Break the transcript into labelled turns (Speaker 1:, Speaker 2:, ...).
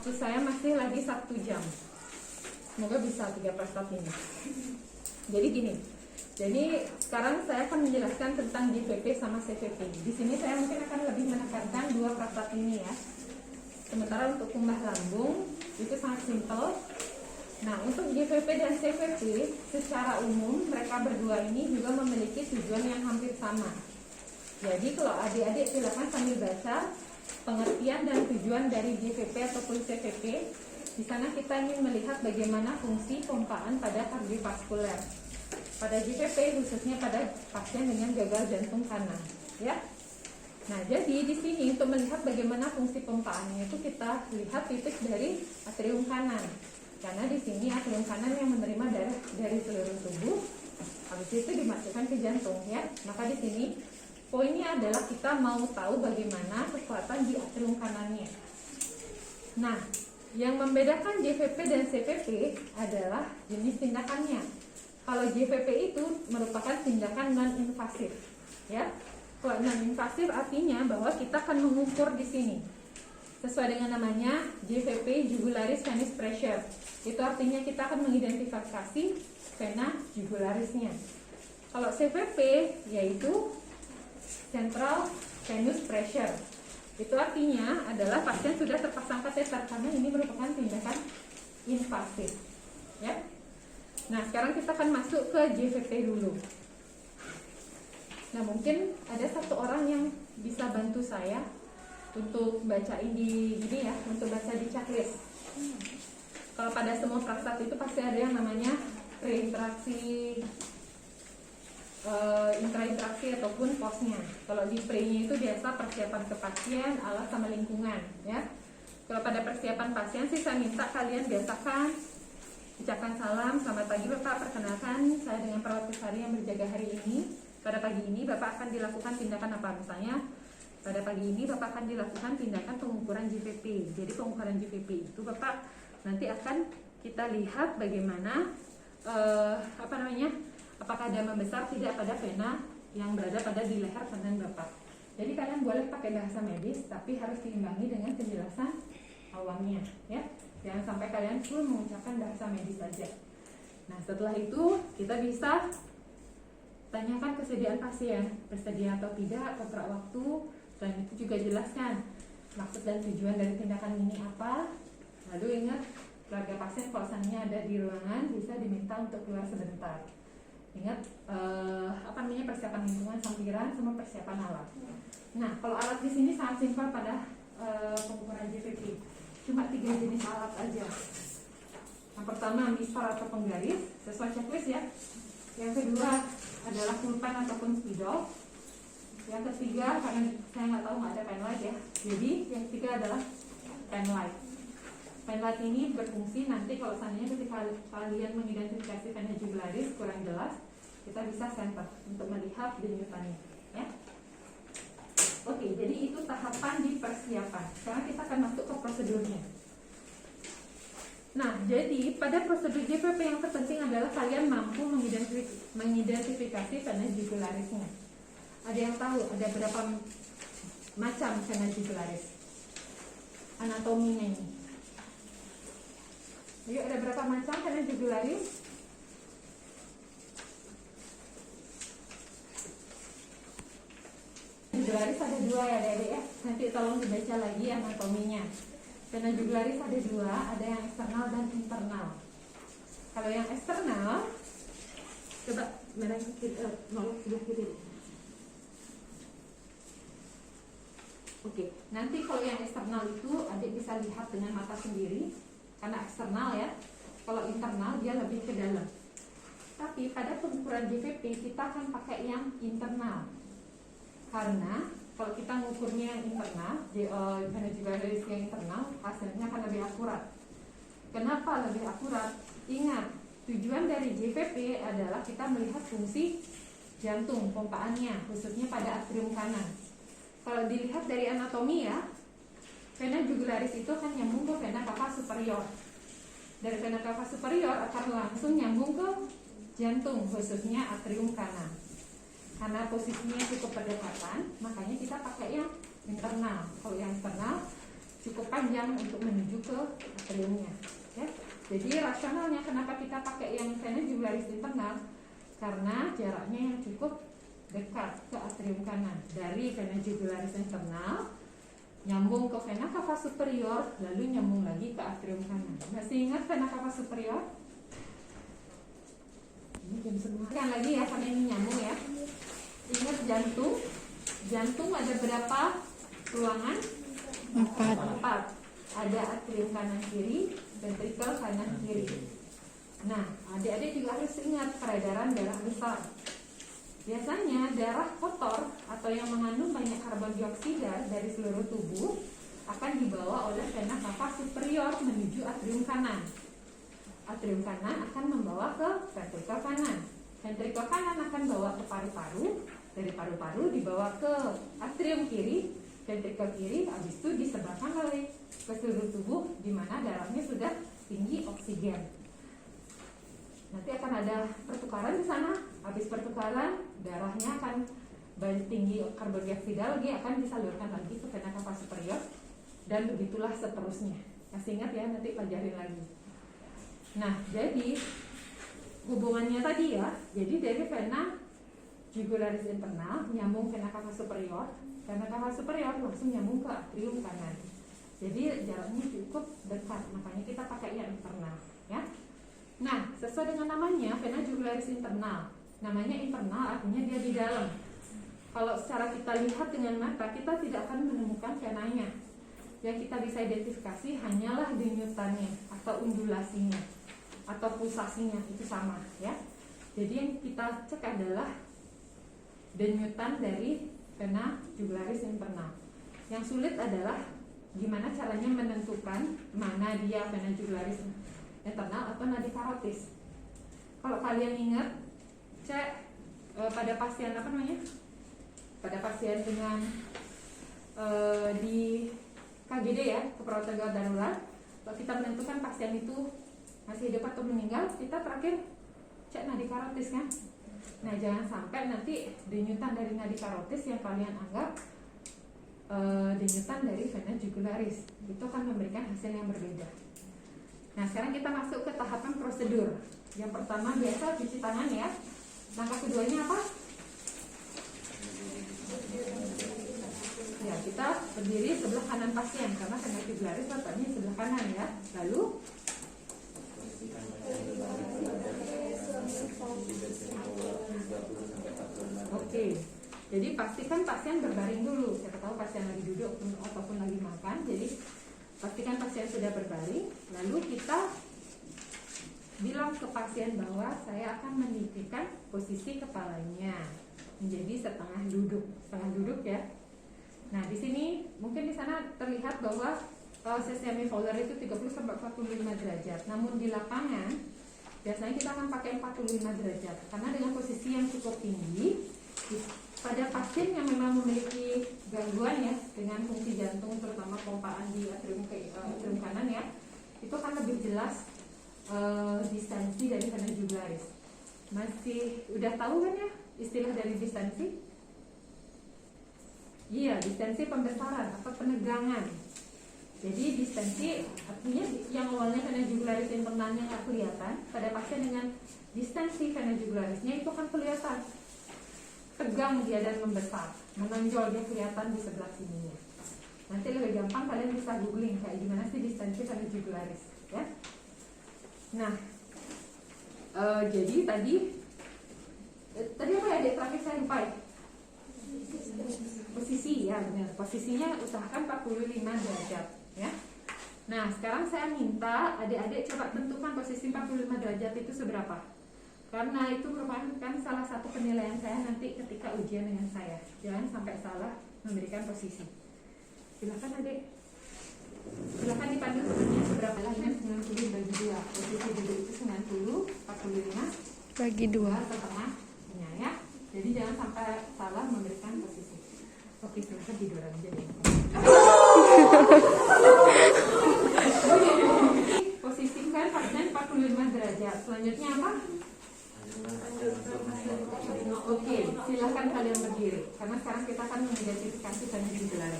Speaker 1: waktu saya masih lagi 1 jam. Semoga bisa 3 prostat ini. Jadi gini, jadi sekarang saya akan menjelaskan tentang JVP sama CVP. Di sini saya mungkin akan lebih menekankan 2 prostat ini ya. Sementara untuk kumbah lambung itu sangat simpel. Nah, untuk JVP dan CVP secara umum mereka berdua ini juga memiliki tujuan yang hampir sama. Jadi kalau adik-adik silakan sambil baca pengertian dan tujuan dari JVP ataupun CVP. Di sana kita ingin melihat bagaimana fungsi pompaan pada kardiovaskuler. Pada JVP khususnya pada pasien dengan gagal jantung kanan, ya. Nah, jadi di sini untuk melihat bagaimana fungsi pompaannya itu kita lihat titik dari atrium kanan. Karena di sini atrium kanan yang menerima darah dari seluruh tubuh, habis itu dimasukkan ke jantung, ya. Maka di sini poinnya adalah kita mau tahu bagaimana kekuatan di atrium kanannya. Nah, yang membedakan JVP dan CVP adalah jenis tindakannya. Kalau JVP itu merupakan tindakan non-invasif, ya. Kalau non-invasif artinya bahwa kita akan mengukur di sini. Sesuai dengan namanya, JVP jugularis venous pressure. Itu artinya kita akan mengidentifikasi vena jugularisnya. Kalau CVP yaitu central venous pressure. Itu artinya adalah pasien sudah terpasang kateter karena ini merupakan tindakan invasif, ya. Nah, sekarang kita akan masuk ke JVP dulu. Nah, mungkin ada satu orang yang bisa bantu saya untuk bacain di gini ya, untuk baca di checklist. Kalau pada semua prostat itu pasti ada yang namanya pre-interaksi, intrainteraksi ataupun postnya. Kalau di pre-nya itu biasa persiapan ke pasien, alat sama lingkungan, ya. Kalau pada persiapan pasien sih saya minta kalian biasakan ucapkan salam, selamat pagi Bapak, perkenalkan saya dengan perawat Kesari yang berjaga hari ini. Pada pagi ini Bapak akan dilakukan tindakan apa? Misalnya pada pagi ini Bapak akan dilakukan tindakan pengukuran JVP. Jadi pengukuran JVP itu Bapak nanti akan kita lihat bagaimana apakah ada membesar tidak pada vena yang berada pada di leher kanan Bapak. Jadi kalian boleh pakai bahasa medis, tapi harus diimbangi dengan penjelasan awamnya, ya. Jangan sampai kalian full mengucapkan bahasa medis saja. Nah, setelah itu kita bisa tanyakan kesediaan pasien, bersedia atau tidak, kontrak waktu, dan itu juga jelaskan maksud dan tujuan dari tindakan ini apa. Lalu ingat, keluarga pasien kalau seandainya ada di ruangan bisa diminta untuk keluar sebentar. Ingat persiapan lingkungan, sampiran, sama persiapan alat. Nah, kalau alat di sini sangat simpel pada pengukuran JVP. Cuma 3 jenis alat aja. Yang pertama mistar atau penggaris sesuai checklist ya. Yang kedua adalah pulpen ataupun spidol. Yang ketiga, karena saya nggak tahu nggak ada penlight ya. Jadi yang ketiga adalah penlight. Penlight ini berfungsi nanti kalau seandainya ketika kalian mengidentifikasi vena jugularis kurang jelas, kita bisa center untuk melihat denyutannya, ya. Oke, jadi itu tahapan di persiapan. Sekarang kita akan masuk ke prosedurnya. Nah, jadi pada prosedur JVP yang terpenting adalah kalian mampu mengidentifikasi vena jugularisnya. Ada yang tahu ada berapa macam vena jugularis? Anatominya ini. Ayo, ada berapa macam vena jugularis? Jugularis ada 2 ya adik-adik ya. Nanti tolong dibaca lagi anatominya. Vena jugularis ada 2, ada yang eksternal dan internal. Kalau yang eksternal, coba merah nolak sebelah kiri. Oke, nanti kalau yang eksternal itu adik bisa lihat dengan mata sendiri, karena eksternal ya. Kalau internal dia lebih ke dalam. Tapi pada pengukuran JVP kita akan pakai yang internal. Karena kalau kita mengukurnya yang internal, vena jugularis yang internal, hasilnya akan lebih akurat. Kenapa lebih akurat? Ingat, tujuan dari JVP adalah kita melihat fungsi jantung, pompaannya, khususnya pada atrium kanan. Kalau dilihat dari anatomi ya, vena jugularis itu akan nyambung ke vena cava superior. Dari vena cava superior akan langsung nyambung ke jantung, khususnya atrium kanan. Karena posisinya cukup berdekatan, makanya kita pakai yang internal. Kalau yang eksternal cukup panjang untuk menuju ke atriumnya. Ya. Jadi rasionalnya kenapa kita pakai yang vena jugularis internal? Karena jaraknya yang cukup dekat ke atrium kanan. Dari vena jugularis internal nyambung ke vena cava superior, lalu nyambung lagi ke atrium kanan. Masih ingat vena cava superior? Ini jam semua. Kan lagi ya, karena ini nyambung ya. Ingat jantung. Jantung ada berapa ruangan? 4. Ada atrium kanan kiri, ventrikel kanan kiri. Nah, adik-adik juga harus ingat peredaran darah besar. Biasanya darah kotor atau yang mengandung banyak karbon dioksida dari seluruh tubuh akan dibawa oleh vena cava superior menuju atrium kanan. Atrium kanan akan membawa ke ventrikel kanan. Ventrikel kanan akan bawa ke paru-paru. Dari paru-paru dibawa ke atrium kiri, ventrikel kiri, habis itu disebarkan oleh ke seluruh tubuh di mana darahnya sudah tinggi oksigen. Nanti akan ada pertukaran di sana. Habis pertukaran, darahnya akan tinggi karbon dioksida lagi akan disalurkan lagi ke vena cava superior dan begitulah seterusnya. Masih ingat ya, nanti pelajarin lagi. Nah, jadi hubungannya tadi ya. Jadi dari vena jugularis internal nyambung vena cava superior, vena cava superior langsung nyambung ke atrium kanan. Jadi jaraknya cukup dekat, makanya kita pakai yang internal, ya. Nah, sesuai dengan namanya, vena jugularis internal. Namanya internal artinya dia di dalam. Kalau secara kita lihat dengan mata, kita tidak akan menemukan venanya. Yang kita bisa identifikasi hanyalah denyutannya atau undulasinya atau pulsasinya, itu sama, ya. Jadi yang kita cek adalah denyutan dari vena jugularis internal. Yang sulit adalah gimana caranya menentukan mana dia vena jugularis internal atau nadi karotis. Kalau kalian ingat, cek pada pasien apa namanya? Pada pasien dengan di KGD ya, keperawatan gawat darurat. Kalau kita menentukan pasien itu masih hidup atau meninggal, kita terakhir cek nadi karotis kan. Nah, jangan sampai nanti denyutan dari nadi karotis yang kalian anggap denyutan dari vena jugularis. Itu akan memberikan hasil yang berbeda. Nah, sekarang kita masuk ke tahapan prosedur. Yang pertama biasa cuci tangan ya. Langkah keduanya apa? Ya, kita berdiri sebelah kanan pasien karena vena jugularis letaknya sebelah kanan ya. Lalu oke. Jadi pastikan pasien berbaring dulu. Siapa tahu pasien lagi duduk ataupun lagi makan. Jadi pastikan pasien sudah berbaring. Lalu kita bilang ke pasien bahwa saya akan menitikan posisi kepalanya menjadi setengah duduk ya. Nah, di sini mungkin di sana terlihat bahwa semi Fowler itu 30-45 derajat. Namun di lapangan biasanya kita akan pakai 45 derajat karena dengan posisi yang cukup tinggi pada pasien yang memang memiliki gangguan ya dengan fungsi jantung terutama pompaan di atrium kanan ya, itu akan lebih jelas distensi dari vena jugularis. Masih udah tahu kan ya istilah dari distensi? Iya, distensi pembesaran atau penegangan. Jadi distensi artinya yang awalnya vena jugularis internalnya nggak kelihatan, pada pasien dengan distensi vena jugularisnya itu akan kelihatan tegang dia dan membesar, menonjol dia kelihatan di sebelah sininya. Nanti lebih gampang kalian bisa googling kayak gimana sih distensi vena jugularis ya. Nah, jadi tadi apa ya dek terakhir saya lupa ya? Posisi ya benar. Posisinya usahakan 45 derajat ya. Nah, sekarang saya minta adik-adik coba tentukan posisi 45 derajat itu seberapa. Karena itu merupakan salah satu penilaian saya nanti ketika ujian dengan saya. Jangan sampai salah memberikan posisi. Silakan adik. Silakan dipandu sebenarnya seberapa lagi 90 bagi 2. Posisi duduk itu 90, 45
Speaker 2: bagi 2
Speaker 1: setengahnya ya. Jadi jangan sampai salah memberikan posisi. Oke, silakan tiduran aja deh. Posisikan pasien 45 derajat. Selanjutnya apa? Oke, silakan kalian berdiri. Karena sekarang kita akan mengidentifikasi vena jugularis.